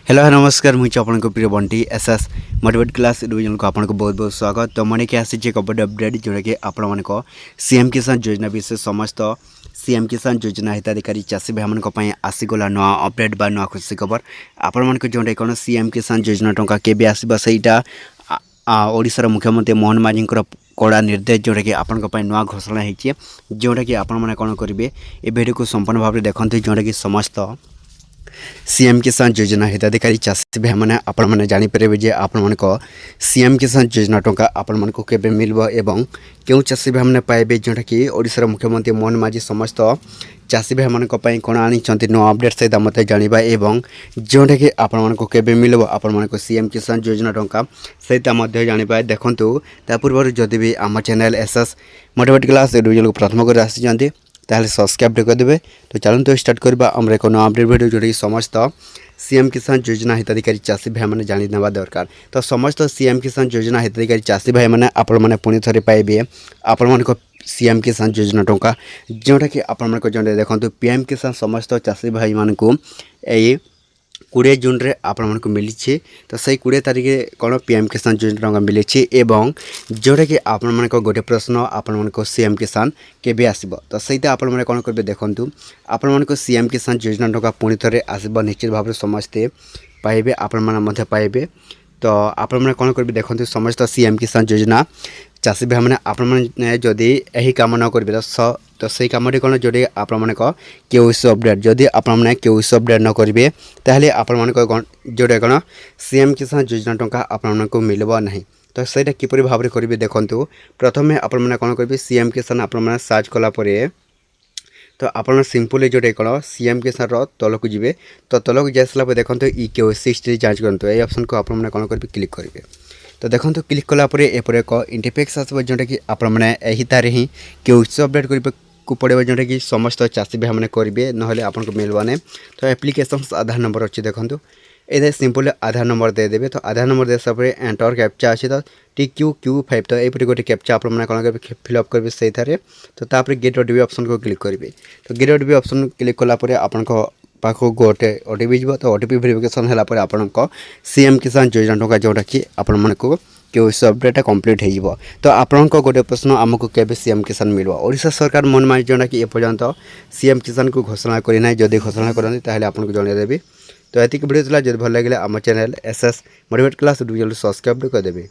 Hello नमस्कार मुझे आपको प्रिय Bunty SS motivate class division को आपको बहुत बहुत स्वागत। तो मैंने क्या आसी कबड्डी अपडेट जोटा कि आपण सीएम किसान योजना विषय समस्त सीएम किसान योजना हिताधिकारी चाषी भाई मान आसीगला नुआ अपडेट बा नुआ खुशी खबर आपण मान जोटा कौन सीएम किसान योजना टंका के आसवा सहीटा ओडिशार मुख्यमंत्री मोहन माझी कड़ा निर्देश जोटा कि आपण नुआ घोषणा होती जोटा कि आपण मैंने कौन करेंगे ये भिडियो को संपूर्ण भाव में देखते जोटा कि समस्त सीएम किसान योजना हिताधिकारी चाषी भाई मैंने आपण मैंने जानीपर जे आपण सीएम किसान योजना टंका आपण मन को केबे मिलबो एवं क्यों चाषी भाई मैंने पाइबे जोटा कि ओडिशार मुख्यमंत्री मोहन माझी समस्त चाषी भाई मान कौन आनी नुआ अपडेट सहित मत जाना एवं जोटा कि आपण मन को केबे मिलबो आपण मन को सीएम किसान योजना टंका सहित मत जाना देखूँ ता पूर्व जदि भी आम channel SS motivate class division को प्रथम कर आसी ताहले सब्सक्राइब करदे। तो चलते स्टार्ट करबा हमर एक नया अपडेट वीडियो जोड़ी समस्त सीएम किसान योजना हिताधिकारी चाषी भाई मैंने जानी नेबा दरकार। तो समस्त सीएम किसान योजना हिताधिकारी चाषी भाई मैंने आपण मैंने पुणी थे पाइबे आपण मन सीएम किसान योजना टंका जोटा कि आपण मन जो देखो पीएम किसान समस्त चाषी भाई मान को 20 जून रे आपण मन को मिली। तो सही 20 तारिख कौन पीएम किसान योजना टंका मिली एवं जोटा कि आपण मन को गोटे प्रश्न आपण मन को सीएम किसान केबे आसीबो। तो सहीटा आपण मन कौन करेंगे देखु आपण मन को सीएम किसान योजना टंका पुणी थे आसब निश्चित भाव समस्ते पाइबे आपण मन पाइबे। तो आपण मैंने कौन करेंगे देखते समस्त सीएम किसान योजना चाषी भाई मैंने आपण मैंने जदि यही कम न करेंगे तो सही कमटी कौन जो आपण मैंने केओसी अपडेट जदि आपण मैंने केओसी अपडेट न करेंगे ताहले आपण मन जोटा कौन सीएम किसान योजना टंका आपण को मिलबो नहीं। तो सहीटा किपरि भाव में करेंगे देखु प्रथम आपण मैंने कौन करेंगे सीएम किसान आपण मैंने सर्च कलापर तो आप सिंपली जोटे कौन सीएम किसान तल को जी तो तल को जाइए देखो इ केओसी हिस्ट्री जांच करूँ ये ऑप्शन को आप कौन करेंगे क्लिक करेंगे। तो देखो क्लिक कलापर एपर एक इंटरफेस आसो जोटा कि आपने यही तार ही केओसी अपडेट कर को पड़े जोटा कि समस्त चाषी भाई मैंने करेंगे ना आपको मिलवा नहीं। तो एप्लिकेशन आधार नंबर अच्छी देखो ये सिंपल आधार नंबर देदेवे। तो आधार नंबर दे सारे एंटर कैप्चा अच्छी तो TQQ5 तो ये गोटे कैप्चा आप कौन फिलअप करेंगे सही थारे। तो तापर गेट ओटीपी ऑप्शन को क्लिक करेंगे। तो गेट ओटीपी ऑप्शन क्लिक कलापर आपण पाखु गोटे ओटीपी जीव। तो ओटीपी वेरिफिकेशन है आपण सीएम किसान योजना टंका जोटा कि आपण मन को केओसी अपडेट कंप्लीट हो। तो आपण गोटे प्रश्न आमको केबे सीएम किसान मिलबो ओडिशा सरकार मन माइ जोटा कि एपर्यंत सीएम किसान को घोषणा करना जदि घोषणा करते ताहले आपन को जनइदेबी। तो एतिक वीडियो चला जदि भल लगे आम channel SS motivate class division subscribe कर देबे।